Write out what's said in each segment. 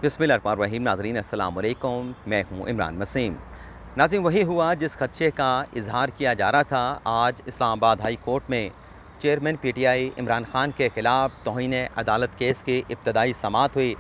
बिस्मिल्लाहिर्रहमानिर्रहीम। नाज़रीन अस्सलाम वालेकुम, मैं हूँ इमरान वसीम। नाज़रीन, वही हुआ जिस खदशे का इजहार किया जा रहा था। आज इस्लामाबाद हाई कोर्ट में चेयरमैन PTI इमरान खान के ख़िलाफ़ तौहीन अदालत केस की इब्तदाई समाअत हुई,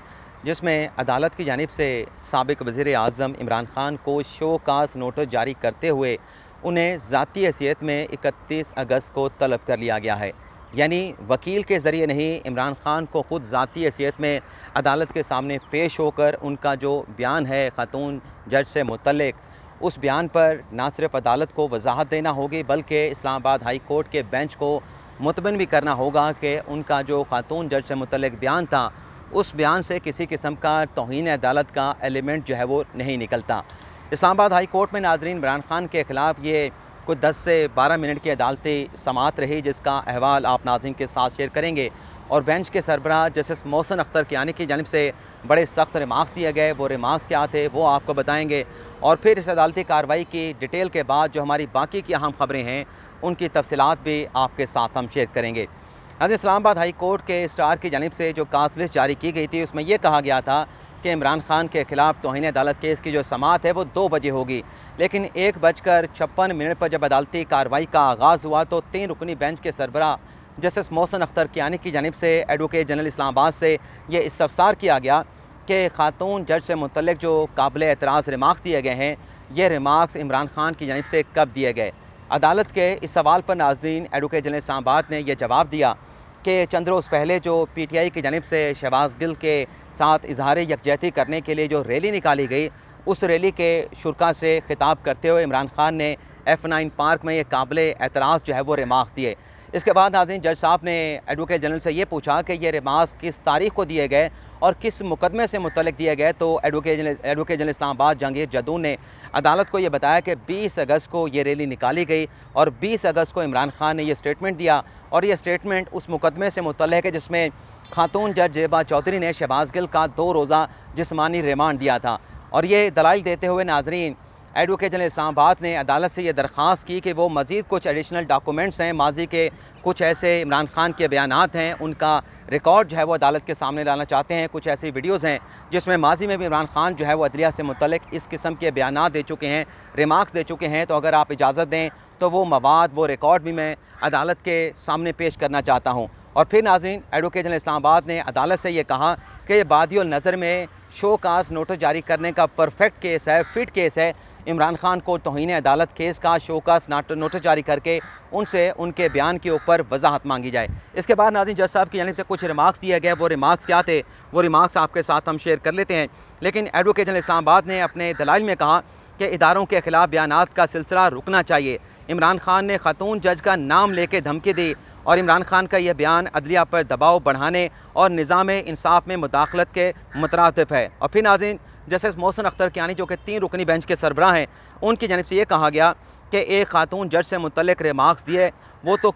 जिसमें अदालत की जानिब से साबिक़ वज़ीर आज़म इमरान खान को शो काज़ नोटिस जारी करते हुए उन्हें ज़ाती हैसियत में 31 अगस्त को तलब कर लिया गया है। यानी वकील के ज़रिए नहीं, इमरान खान को ख़ुद ज़ाती हैसियत में अदालत के सामने पेश होकर उनका जो बयान है ख़ातून जज से मुतल्लिक़, उस बयान पर ना सिर्फ अदालत को वजाहत देना होगी बल्कि इस्लामाबाद हाई कोर्ट के बेंच को मुतमिन भी करना होगा कि उनका जो ख़ातून जज से मुतल्लिक़ बयान था, उस बयान से किसी किस्म का तौहीन अदालत का एलिमेंट जो है वो नहीं निकलता। इस्लामाबाद हाई कोर्ट में नाज़रीन इमरान खान के ख़िलाफ़ ये कुछ 10 से 12 मिनट की अदालती समाअत रही, जिसका अहवाल आप नाज़रीन के साथ शेयर करेंगे। और बेंच के सरबराह जस्टिस मोहसिन अख्तर कियानी की जानिब से बड़े सख्त रिमार्क्स दिए गए। वो रिमार्क्स क्या थे वो आपको बताएंगे, और फिर इस अदालती कार्रवाई की डिटेल के बाद जो हमारी बाकी की अहम ख़बरें हैं उनकी तफसीलात भी आपके साथ हम शेयर करेंगे। आज इस्लामाबाद हाई कोर्ट के स्टार की जानिब से जो काज लिस्ट जारी की गई थी, उसमें यह कहा गया था कि इमरान खान के ख़िलाफ़ तौहीन अदालत केस की जो समाअत है वो 2 बजे होगी। लेकिन 1:56 पर जब अदालती कार्रवाई का आगाज़ हुआ तो 3 रुकनी बेंच के सरबराह जस्टिस मोहसिन अख्तर कियानी की जानिब से एडवोकेट जनरल इस्लामाबाद से ये इस्तफसार किया गया कि ख़ातून जज से मुतल्लिक़ जो काबिल एतराज़ रिमार्क्स दिए गए हैं, ये रिमार्क्स इमरान खान की जानिब से कब दिए गए। अदालत के इस सवाल पर नाज़रीन एडवोकेट जनरल इस्लामाबाद ने यह जवाब दिया कि चंद रोज़ पहले जो PTI की जानिब से शहबाज गिल के साथ इजहार यकजहती करने के लिए जो रैली निकाली गई, उस रैली के शुरा से खिताब करते हुए इमरान खान ने F9 पार्क में ये काबिल एतराज़ जो है वो रिमार्क्स दिए। इसके बाद नाज़रीन जज साहब ने एडवोकेट जनरल से ये पूछा कि ये रिमार्क्स किस तारीख़ को दिए गए और किस मुकदमे से मुतल्लिक़ दिए गए। तो एडवोकेट जनरल इस्लामाबाद जहांगीर जदून ने अदालत को ये बताया कि 20 अगस्त को ये रैली निकाली गई और 20 अगस्त को इमरान खान ने यह स्टेटमेंट दिया, और ये स्टेटमेंट उस मुकदमे से मुतल्लिक़ है जिसमें खातून जज जेबा चौधरी ने शहबाज गिल का 2 रोज़ा जिस्मानी रिमांड दिया था। और ये दलाइल देते हुए नाज़रीन एडवोकेट जनरल इस्लामाबाद ने अदालत से ये दरख्वास्त की कि वो मज़ीद कुछ एडिशनल डॉक्यूमेंट्स हैं, माजी के कुछ ऐसे इमरान खान के बयानात हैं, उनका रिकॉर्ड जो है वो अदालत के सामने लाना चाहते हैं। कुछ ऐसी वीडियोज़ हैं जिसमें माजी में भी इमरान खान जो है वो अदलिया से मुतल्लिक़ इस किस्म के बयानात दे चुके हैं, रिमार्क्स दे चुके हैं। तो अगर आप इजाज़त दें तो वो मवाद, वो रिकॉर्ड भी मैं अदालत के सामने पेश करना चाहता हूँ। और फिर नाज़रीन एडवोकेट जनरल इस्लामाबाद ने अदालत से ये कहा कि ये बादियुल नज़र में शो काज नोटिस जारी करने का परफेक्ट केस है, फिट केस है। इमरान खान को तौहीन अदालत केस का शो काज नोटिस जारी करके उनसे उनके बयान के ऊपर वजाहत मांगी जाए। इसके बाद नाज़रीन जज साहब की जानिब से कुछ रिमार्क्स दिए गए। वो रिमार्क्स क्या थे वो रिमार्क्स आपके साथ हम शेयर कर लेते हैं। लेकिन एडवोकेट जनरल इस्लामाबाद ने अपने दलाइल में कहा कि इदारों के ख़िलाफ़ बयानात का सिलसिला रुकना चाहिए। इमरान खान ने खातून जज का नाम लेके धमकी दी और इमरान खान का यह बयान अदलिया पर दबाव बढ़ाने और निज़ाम इंसाफ में मुदाखलत के मुतरादिफ है। और फिर नाज़रीन जस्टिस मोहसिन अख्तर कियानी जो कि 3 रुकनी बेंच के सरबराह हैं, उनकी जानिब से ये कहा गया कि एक खातून जज से मुतल्लिक़ रिमार्क्स दिए, वो तो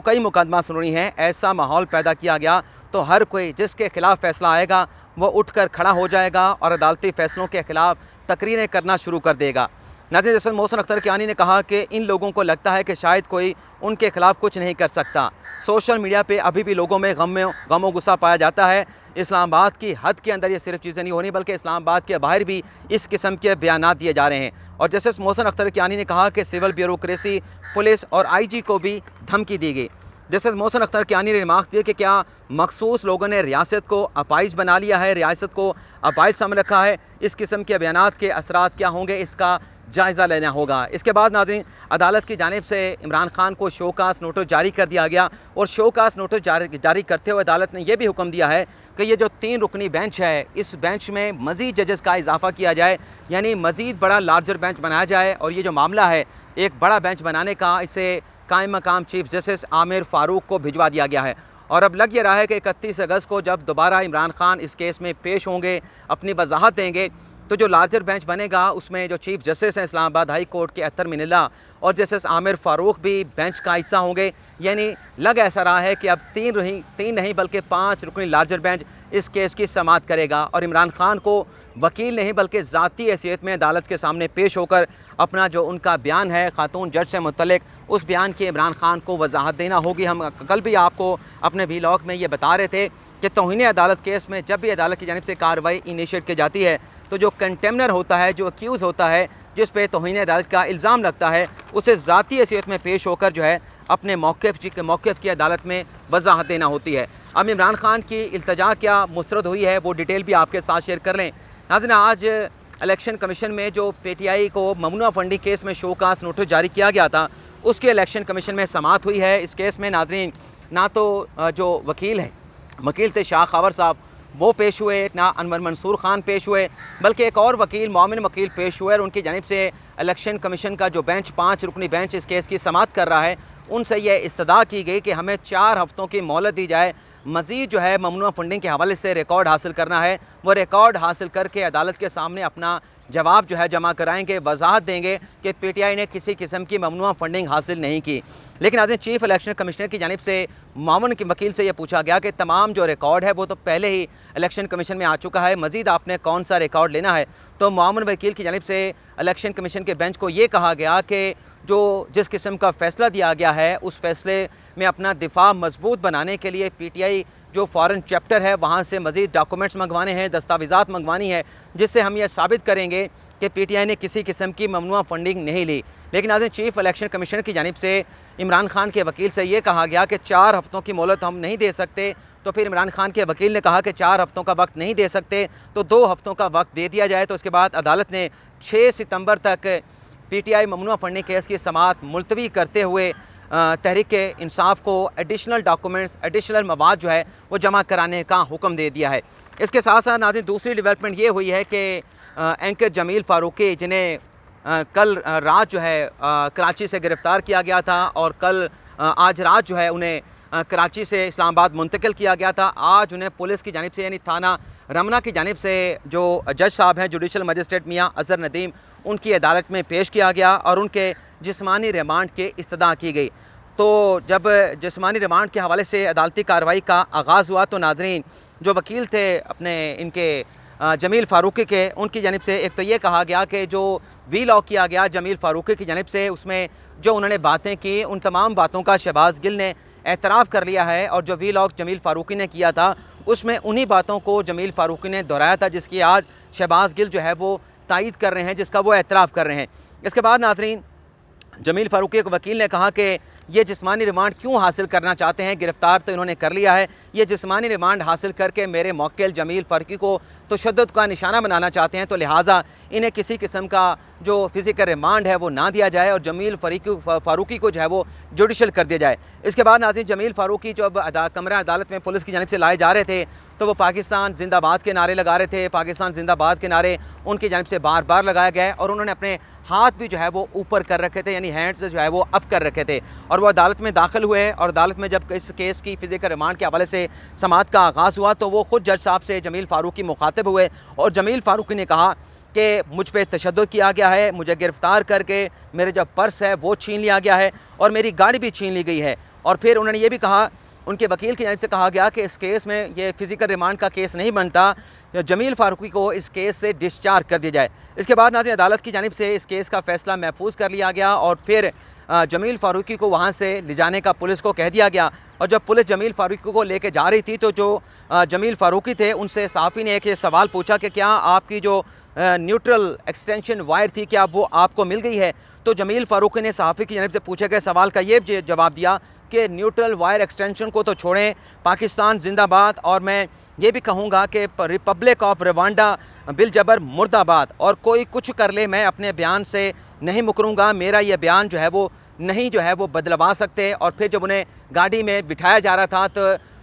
कई मुकदमा सुन रही हैं। ऐसा माहौल पैदा किया गया तो हर कोई जिसके ख़िलाफ़ फ़ैसला आएगा वो उठकर खड़ा हो जाएगा और अदालती फ़ैसलों के ख़िलाफ़ तकरीरें करना शुरू कर देगा। नाज़रीन जस्टिस मोहसिन अख्तर कियानी ने कहा कि इन लोगों को लगता है कि शायद कोई उनके ख़िलाफ़ कुछ नहीं कर सकता। सोशल मीडिया पे अभी भी लोगों में गम व गुस्सा पाया जाता है। इस्लामाबाद की हद के अंदर ये सिर्फ चीज़ें नहीं होनी बल्कि इस्लामाबाद के बाहर भी इस किस्म के बयानात दिए जा रहे हैं। और जस्टिस मोहसिन अख्तर कियानी ने कहा कि सिविल ब्यूरोक्रेसी, पुलिस और IG को भी धमकी दी गई। जस्टिस मोहसिन अख्तर कियानी ने रिमार्क दिए कि क्या मखसूस लोगों ने रियासत को अपाइज बना लिया है, रियासत को अपाइज समझ रखा है। इस किस्म के बयानात के असरात क्या होंगे, इसका जायज़ा लेना होगा। इसके बाद नाज़रीन अदालत की जानिब से इमरान खान को शो काज नोटिस जारी कर दिया गया और शो काज नोटिस जारी करते हुए अदालत ने यह भी हुक्म दिया है कि ये जो 3 रुकनी बेंच है, इस बेंच में मज़ीद जजेस का इजाफा किया जाए, यानी मज़ीद बड़ा लार्जर बेंच बनाया जाए। और ये जो मामला है एक बड़ा बेंच बनाने का, इसे कायम मकाम चीफ जस्टिस आमिर फ़ारूक को भिजवा दिया गया है। और अब लग ये रहा है कि 31 अगस्त को जब दोबारा इमरान खान इस केस में पेश होंगे, अपनी वजाहत देंगे, तो जो लार्जर बेंच बनेगा उसमें जो चीफ जस्टिस हैं इस्लामाबाद हाई कोर्ट के अतर मिनल्ला और जस्टिस आमिर फ़ारूक भी बेंच का हिस्सा होंगे। यानी लग ऐसा रहा है कि अब 3 नहीं बल्कि 5 रुकनी लार्जर बेंच इस केस की समाअत करेगा और इमरान खान को वकील नहीं बल्कि ज़ाती हैसियत में अदालत के सामने पेश होकर अपना जो उनका बयान है खातून जज से मुतल्लिक, उस बयान की इमरान खान को वजाहत देना होगी। हम कल भी आपको अपने व्लॉग में ये बता रहे थे कि तौहीन अदालत केस में जब भी अदालत की जानिब से कार्रवाई इनिशिएट की जाती है तो जो कंटेमनर होता है, जो एक्यूज़ होता है, जिस पे तौहीन अदालत का इल्ज़ाम लगता है, उसे ज़ाती हैसियत में पेश होकर जो है अपने मौक़िफ़ की अदालत में वजाहत देना होती है। अब इमरान खान की इल्तजा क्या मुस्तरद हुई है वो डिटेल भी आपके साथ शेयर कर लें। नाज़रीन, आज इलेक्शन कमीशन में जो PTI को ममनुआ फंडिंग केस में शोकास नोटिस जारी किया गया था, उसके इलेक्शन कमीशन में समाअत हुई है। इस केस में नाज़रीन ना तो जो वकील थे शाह खबर साहब वो पेश हुए, ना अनवर मंसूर खान पेश हुए, बल्कि एक और वकील मोमिन वकील पेश हुए और उनकी जानिब से इलेक्शन कमीशन का जो बेंच 5 रुकनी बेंच इस केस की समाअत कर रहा है, उनसे यह इस्तदा की गई कि हमें 4 हफ्तों की मोहलत दी जाए। मज़ीद जो है ममनुआ फंडिंग के हवाले से रिकॉर्ड हासिल करना है, वो रिकॉर्ड हासिल करके अदालत के सामने अपना जवाब जो है जमा कराएंगे, वजाहत देंगे कि PTI ने किसी किस्म की ममनुआ फंडिंग हासिल नहीं की। लेकिन आज चीफ इलेक्शन कमिश्नर की जानिब से मामून के वकील से यह पूछा गया कि तमाम जो रिकॉर्ड है वो तो पहले ही इलेक्शन कमीशन में आ चुका है, मज़ीद आपने कौन सा रिकॉर्ड लेना है। तो मामून वकील की जानिब से इलेक्शन कमीशन के बेंच को ये कहा गया कि जो जिस किस्म का फ़ैसला दिया गया है उस फैसले में अपना दिफा मजबूत बनाने के लिए PTI जो फ़ॉरेन चैप्टर है वहाँ से मज़ीद डॉक्यूमेंट्स मंगवाने हैं, दस्तावेज़ात मंगवानी है, जिससे हम ये साबित करेंगे कि PTI ने किसी किस्म की ममनुआ फंडिंग नहीं ली। लेकिन आज चीफ इलेक्शन कमीशनर की जानिब से इमरान खान के वकील से ये कहा गया कि 4 हफ्तों की मोहलत हम नहीं दे सकते। तो फिर इमरान खान के वकील ने कहा कि 4 हफ्तों का वक्त नहीं दे सकते तो 2 हफ्तों का वक्त दे दिया जाए। तो उसके बाद अदालत ने 6 सितंबर तक PTI ममनुआ फंडिंग केस की समाअत मुलतवी करते हुए तहरीक इंसाफ को एडिशनल डॉक्यूमेंट्स, एडिशनल मवाद जो है वो जमा कराने का हुक्म दे दिया है। इसके साथ साथ नाज़रीन दूसरी डेवलपमेंट ये हुई है कि एंकर जमील फ़ारूकी, जिन्हें कल रात जो है कराची से गिरफ़्तार किया गया था और कल आज रात जो है उन्हें कराची से इस्लामाबाद मुंतकिल किया गया था। आज उन्हें पुलिस की जानिब से यानी थाना रमना की जानिब से जो जज साहब हैं, जुडिशल मजिस्ट्रेट मियाँ अज़हर नदीम, उनकी अदालत में पेश किया गया और उनके जिस्मानी रिमांड की इस्तदा की गई। तो जब जिस्मानी रिमांड के हवाले से अदालती कार्रवाई का आगाज़ हुआ तो नाज़रीन जो वकील थे अपने इनके जमील फ़ारूकी के, उनकी जानिब से एक तो ये कहा गया कि जो वीलॉग किया गया जमील फ़ारूकी की जानिब से, उसमें जो उन्होंने बातें की उन तमाम बातों का शहबाज गिल ने एतराफ़ कर लिया है और जो वीलॉग जमील फ़ारूकी ने किया था उसमें उन्हीं बातों को जमील फ़ारूकी ने दोहराया था जिसकी आज शहबाज गिल जो है वो तायद कर रहे हैं, जिसका वो एतराफ़ कर रहे हैं। इसके बाद नाज़रीन जमील फ़ारूकी के वकील ने कहा कि ये जिस्मानी रिमांड क्यों हासिल करना चाहते हैं, गिरफ़्तार तो इन्होंने कर लिया है, ये जिस्मानी रिमांड हासिल करके मेरे मौक्किल जमील फ़ारूकी को तशद्दुद का निशाना बनाना चाहते हैं, तो लिहाजा इन्हें किसी किस्म का जो फ़िज़िकल रिमांड है वो ना दिया जाए और जमील फ़ारूकी को जो है वो जुडिशल कर दिया जाए। इसके बाद नाज़रीन जमील फ़ारूकी जब कमरा अदालत में पुलिस की जानिब से लाए जा रहे थे तो वो पाकिस्तान जिंदाबाद के नारे लगा रहे थे। पाकिस्तान जिंदाबाद के नारे उनकी जानिब से बार बार लगाया गया और उन्होंने अपने हाथ भी जो है वो ऊपर कर रखे थे, यानी हैंड्स जो है वो अप कर रखे थे और वो अदालत में दाखिल हुए और अदालत में जब इस केस की फ़िज़िकल रिमांड के हवाले से समाअत का आगाज़ हुआ तो वो ख़ुद जज साहब से जमील फ़ारूकी मुखातिब हुए और जमील फ़ारूकी ने कहा कि मुझ पे तशद्दुद किया गया है, मुझे गिरफ़्तार करके मेरे जो पर्स है वो छीन लिया गया है और मेरी गाड़ी भी छीन ली गई है। और फिर उन्होंने ये भी कहा, उनके वकील की जानिब से कहा गया कि इस केस में ये फ़िज़िकल रिमांड का केस नहीं बनता, जमील फ़ारूकी को इस केस से डिस्चार्ज कर दिया जाए। इसके बाद नाज़रीन अदालत की जानिब से इस केस का फ़ैसला महफूज कर लिया गया और फिर जमील फ़ारूकी को वहाँ से ले जाने का पुलिस को कह दिया गया। और जब पुलिस जमील फ़ारूकी को लेके जा रही थी तो जो जमील फ़ारूकी थे उनसे सहाफ़ी ने एक सवाल पूछा कि क्या आपकी जो न्यूट्रल एक्सटेंशन वायर थी क्या वो आपको मिल गई है। तो जमील फ़ारूकी ने सहाफ़ी की जानिब से पूछे गए सवाल का ये जवाब दिया कि न्यूट्रल वायर एक्सटेंशन को तो छोड़ें, पाकिस्तान जिंदाबाद और मैं ये भी कहूँगा कि रिपब्लिक ऑफ रवांडा बिलजबर मुर्दाबाद, और कोई कुछ कर ले मैं अपने बयान से नहीं मुकरूँगा, मेरा ये बयान जो है वो नहीं जो है वो बदलवा सकते। और फिर जब उन्हें गाड़ी में बिठाया जा रहा था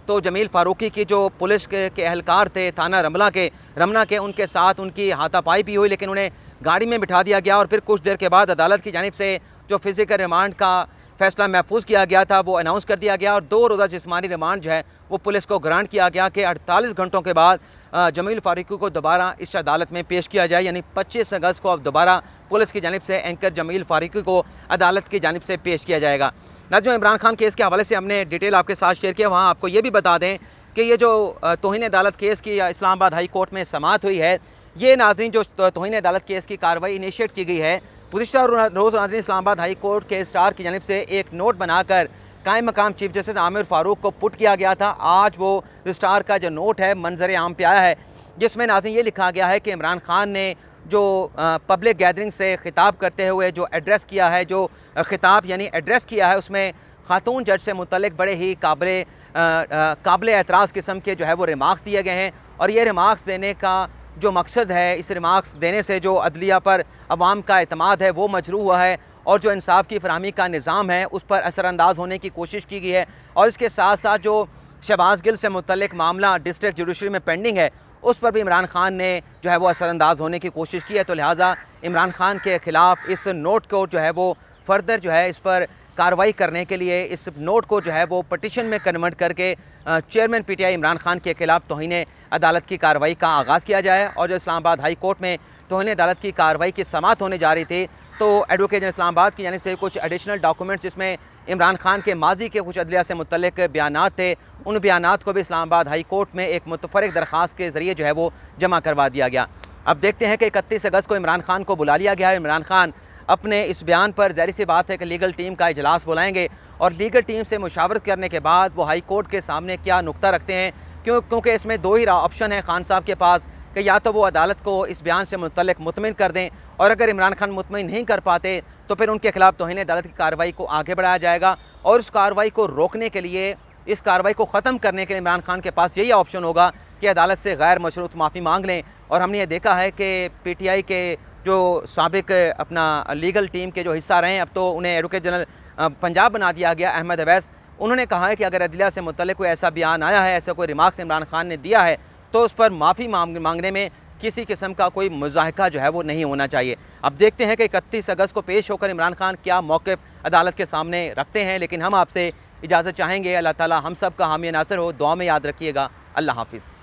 तो जमील फ़ारूकी की जो पुलिस के एहलकार थे थाना रमना के उनके साथ उनकी हाथापाई भी हुई, लेकिन उन्हें गाड़ी में बिठा दिया गया और फिर कुछ देर के बाद अदालत की जानिब से जो फ़िज़िकल रिमांड का फ़ैसला महफूज किया गया था वो अनाउंस कर दिया गया और 2 रोज़ा जिस्मानी रिमांड जो है वो पुलिस को ग्रांट किया गया कि 48 घंटों के बाद जमील फ़ारूकी को दोबारा इस अदालत में पेश किया जाए, यानी 25 अगस्त को अब दोबारा पुलिस की जानिब से एंकर जमील फ़ारूकी को अदालत की जानिब से पेश किया जाएगा। ना जो इमरान खान केस के हवाले से हमने डिटेल आपके साथ शेयर किया, वहाँ आपको ये भी बता दें कि ये जो तौहीन अदालत केस की इस्लामाबाद हाई कोर्ट में समाअत हुई है, ये नाज़रीन जो तौहीन अदालत केस की कार्रवाई इनिशिएट की गई है, गुज़िश्ता रोज़ नाज़रीन इस्लामाबाद हाई कोर्ट के स्टार की जानिब से एक नोट बनाकर कायम मकाम चीफ जस्टिस आमिर फ़ारूक को पुट किया गया था। आज वो रजिस्ट्रार का जो नोट है मंजर आम पे आया है, जिसमें नाज़रीन ये लिखा गया है कि इमरान खान ने जो पब्लिक गैदरिंग से ख़िताब करते हुए जो एड्रेस किया है, जो ख़िताब यानी एड्रेस किया है, उसमें खातून जज से मुतल्लिक बड़े ही काबिल एतराज़ किस्म के जो है वो रिमार्क्स दिए गए हैं। और ये रिमार्क्स देने का जो मकसद है, इस रिमार्क्स देने से जो अदलिया पर अवाम का एतमाद है वो मजरू हुआ है और जो इंसाफ की फरहमी का निज़ाम है उस पर असरअंदाज होने की कोशिश की गई है। और इसके साथ साथ जो शहबाज गिल से मुतल्लिक मामला डिस्ट्रिक्ट जुडिशरी में पेंडिंग है, उस पर भी इमरान खान ने जो है वो असरअंदाज होने की कोशिश की है। तो लिहाजा इमरान खान के ख़िलाफ़ इस नोट को जो है वो फर्दर जो है इस पर कार्रवाई करने के लिए इस नोट को जो है वो पटिशन में कन्वर्ट करके चेयरमैन पीटीआई इमरान खान के ख़िलाफ़ तौहीन अदालत की कार्रवाई का आगाज़ किया जाए। और जो इस्लामाबाद हाई कोर्ट में तौहीन अदालत की कार्रवाई की समाअत होने जा रही थी, तो एडवोकेट जनरल इस्लामाबाद की जानिब से कुछ एडिशनल डॉक्यूमेंट्स जिसमें इमरान खान के माजी के कुछ अदलिया से मुतल्लिक बयानात थे, उन बयानात को भी इस्लामाबाद हाई कोर्ट में एक मुतफ़रिक़ दरख्वास्त के ज़रिए जो है वो जमा करवा दिया गया। अब देखते हैं कि 31 अगस्त को इमरान खान को बुला लिया गया है। इमरान खान अपने इस बयान पर ज़ाहिर सी बात है कि लीगल टीम का इजलास बुलाएंगे और लीगल टीम से मुशावरत करने के बाद वो हाई कोर्ट के सामने क्या नुक्ता रखते हैं, क्योंकि इसमें दो ही ऑप्शन है खान साहब के पास कि या तो वो अदालत को इस बयान से मुतल्लिक मुतमिन कर दें, और अगर इमरान खान मुतमिन नहीं कर पाते तो फिर उनके खिलाफ तौहीन अदालत की कार्रवाई को आगे बढ़ाया जाएगा। और उस कार्रवाई को रोकने के लिए, इस कार्रवाई को ख़त्म करने के लिए इमरान खान के पास यही ऑप्शन होगा कि अदालत से गैर मशरूत माफ़ी मांग लें। और हमने ये देखा है कि पीटीआई के जो साबिक अपना लीगल टीम के जो हिस्सा रहे हैं, अब तो उन्हें एडवोकेट जनरल पंजाब बना दिया गया, अहमद अवैस, उन्होंने कहा है कि अगर अदलिया से मुतल्लिक कोई ऐसा बयान आया है, ऐसा कोई रिमार्क्स इमरान खान ने दिया है, तो उस पर माफ़ी मांगने में किसी किस्म का कोई मुज़ाहिका जो है वो नहीं होना चाहिए। अब देखते हैं कि 31 अगस्त को पेश होकर इमरान खान क्या मौक़िफ़ अदालत के सामने रखते हैं। लेकिन हम आपसे इजाज़त चाहेंगे। अल्लाह ताला हम सब का हामी नासिर हो। दुआ में याद रखिएगा। अल्लाह हाफ़िज़।